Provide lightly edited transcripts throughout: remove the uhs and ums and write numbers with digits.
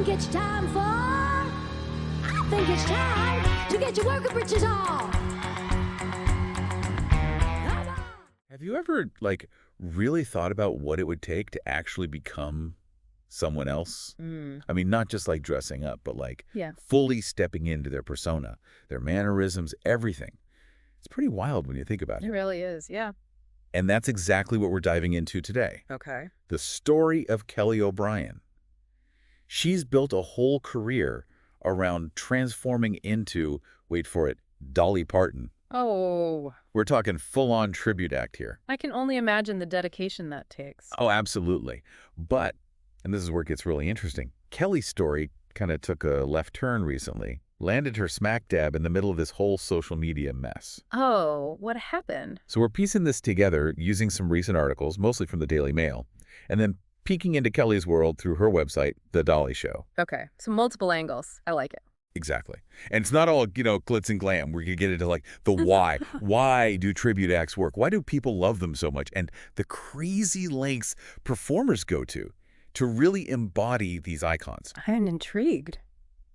think it's time to get your work britches on. Have you ever, really thought about what it would take to actually become someone else? I mean, not just dressing up, but fully stepping into their persona, their mannerisms, everything. It's pretty wild when you think about it. It really is, yeah. And that's exactly what we're diving into today. Okay. The story of Kelly O'Brien. She's built a whole career around transforming into, wait for it, Dolly Parton. Oh. We're talking full-on tribute act here. I can only imagine the dedication that takes. Oh, absolutely. But, and this is where it gets really interesting, Kelly's story kind of took a left turn recently, landed her smack dab in the middle of this whole social media mess. Oh, what happened? So we're piecing this together using some recent articles, mostly from the Daily Mail, and then peeking into Kelly's world through her website, The Dolly Show. Okay, so multiple angles. I like it. Exactly. And it's not all, glitz and glam. We're going to get into the why. Why do tribute acts work? Why do people love them so much? And the crazy lengths performers go to really embody these icons. I'm intrigued.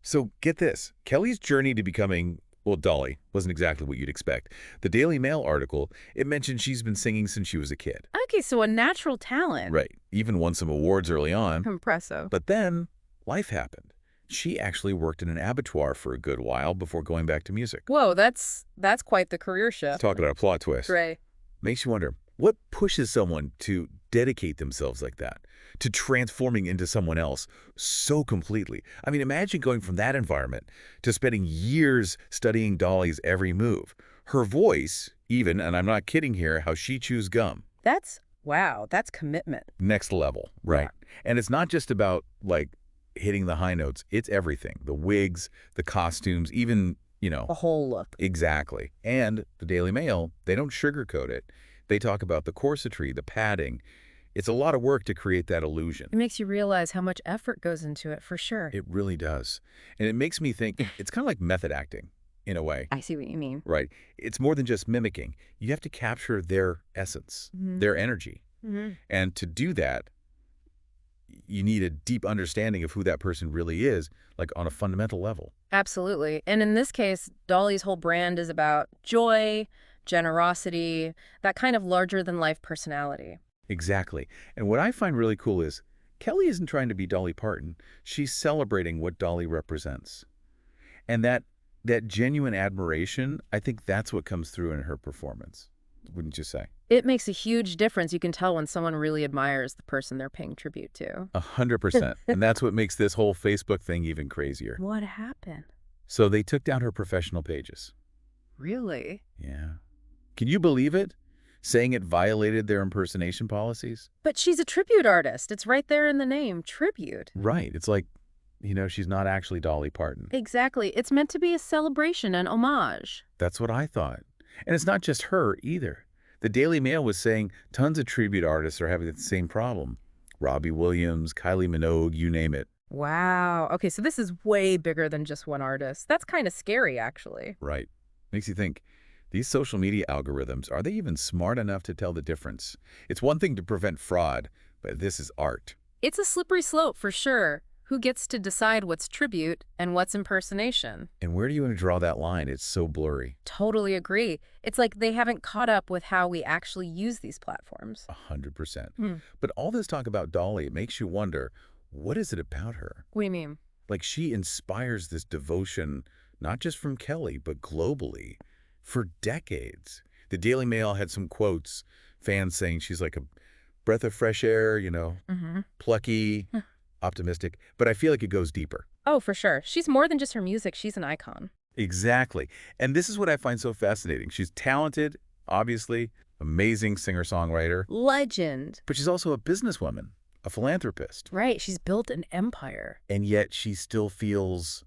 So get this. Kelly's journey to becoming, well, Dolly wasn't exactly what you'd expect. The Daily Mail article, it mentioned she's been singing since she was a kid. Okay, so a natural talent. Right. Even won some awards early on. Impressive. But then life happened. She actually worked in an abattoir for a good while before going back to music. Whoa, that's quite the career shift. Talk about a plot twist. Right. Makes you wonder, what pushes someone to dedicate themselves like that, to transforming into someone else so completely? I mean, imagine going from that environment to spending years studying Dolly's every move. Her voice, even, and I'm not kidding here, how she chews gum. Wow, that's commitment. Next level, right? Yeah. And it's not just about, hitting the high notes. It's everything. The wigs, the costumes, even, The whole look. Exactly. And the Daily Mail, they don't sugarcoat it. They talk about the corsetry, the padding. It's a lot of work to create that illusion. It makes you realize how much effort goes into it, for sure. It really does. And it makes me think it's kind of like method acting, in a way. I see what you mean. Right. It's more than just mimicking. You have to capture their essence, their energy. And to do that, you need a deep understanding of who that person really is, on a fundamental level. Absolutely. And in this case, Dolly's whole brand is about joy, generosity, that kind of larger-than-life personality. Exactly. And what I find really cool is Kelly isn't trying to be Dolly Parton. She's celebrating what Dolly represents. And that genuine admiration, I think that's what comes through in her performance. Wouldn't you say? It makes a huge difference. You can tell when someone really admires the person they're paying tribute to. 100%. And that's what makes this whole Facebook thing even crazier. What happened? So they took down her professional pages. Really? Yeah. Can you believe it? Saying it violated their impersonation policies? But she's a tribute artist. It's right there in the name, tribute. Right. It's like, she's not actually Dolly Parton. Exactly. It's meant to be a celebration, an homage. That's what I thought. And it's not just her either. The Daily Mail was saying tons of tribute artists are having the same problem. Robbie Williams, Kylie Minogue, you name it. Wow. Okay, so this is way bigger than just one artist. That's kind of scary, actually. Right. Makes you think, these social media algorithms, are they even smart enough to tell the difference? It's one thing to prevent fraud, but this is art. It's a slippery slope for sure. Who gets to decide what's tribute and what's impersonation? And where do you want to draw that line? It's so blurry. Totally agree. It's like they haven't caught up with how we actually use these platforms. 100%. But all this talk about Dolly, it makes you wonder, what is it about her? What do you mean? She inspires this devotion, not just from Kelly, but globally, for decades. The Daily Mail had some quotes, fans saying she's like a breath of fresh air, plucky, optimistic, but I feel like it goes deeper. Oh, for sure. She's more than just her music. She's an icon. Exactly. And this is what I find so fascinating. She's talented, obviously, amazing singer-songwriter. Legend. But she's also a businesswoman, a philanthropist. Right. She's built an empire. And yet she still feels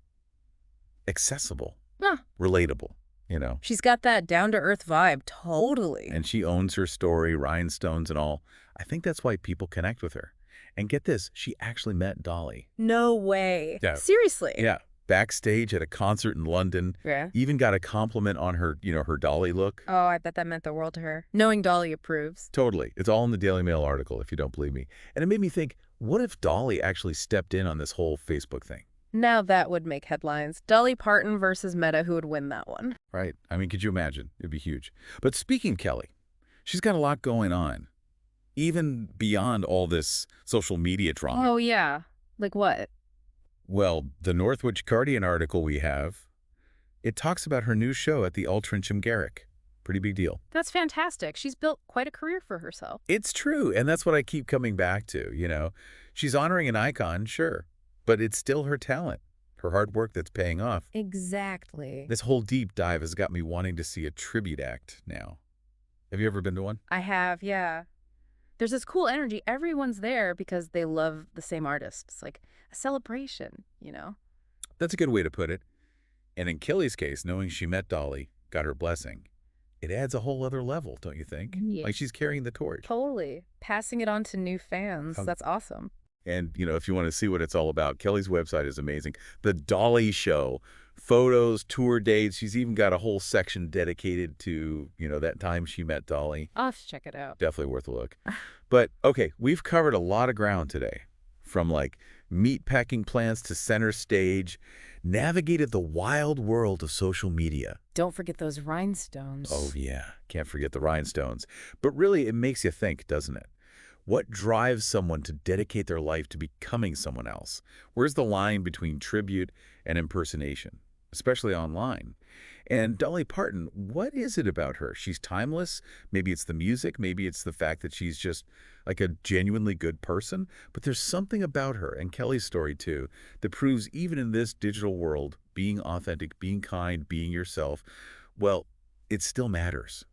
accessible, relatable, She's got that down-to-earth vibe, totally. And she owns her story, rhinestones and all. I think that's why people connect with her. And get this, she actually met Dolly. No way. Yeah. Seriously? Yeah. backstage at a concert in London, Yeah. even got a compliment on her, her Dolly look. Oh, I bet that meant the world to her. Knowing Dolly approves. Totally. It's all in the Daily Mail article, if you don't believe me. And it made me think, what if Dolly actually stepped in on this whole Facebook thing? Now that would make headlines. Dolly Parton versus Meta, who would win that one? Right? I mean, could you imagine? It'd be huge. But speaking of Kelly, she's got a lot going on, even beyond all this social media drama. Oh, yeah. Like what? Well, the Northwich Guardian article we have, it talks about her new show at the Altrincham Garrick. Pretty big deal. That's fantastic. She's built quite a career for herself. It's true, and that's what I keep coming back to. She's honoring an icon, sure, but it's still her talent, her hard work that's paying off. Exactly. This whole deep dive has got me wanting to see a tribute act now. Have you ever been to one? I have, yeah. There's this cool energy. Everyone's there because they love the same artist. It's like a celebration. That's a good way to put it. And in Kelly's case, knowing she met Dolly, got her blessing, it adds a whole other level, don't you think? Yeah. Like she's carrying the torch. Totally. Passing it on to new fans. That's awesome. And, if you want to see what it's all about, Kelly's website is amazing. The Dolly Show, photos, tour dates. She's even got a whole section dedicated to, that time she met Dolly. I'll have to check it out. Definitely worth a look. But, okay, we've covered a lot of ground today. From, meat packing plants to center stage, navigated the wild world of social media. Don't forget those rhinestones. Oh, yeah. Can't forget the rhinestones. But really, it makes you think, doesn't it? What drives someone to dedicate their life to becoming someone else? Where's the line between tribute and impersonation, especially online? And Dolly Parton, what is it about her? She's timeless. Maybe it's the music. Maybe it's the fact that she's just like a genuinely good person. But there's something about her, and Kelly's story too, that proves even in this digital world, being authentic, being kind, being yourself, well, it still matters.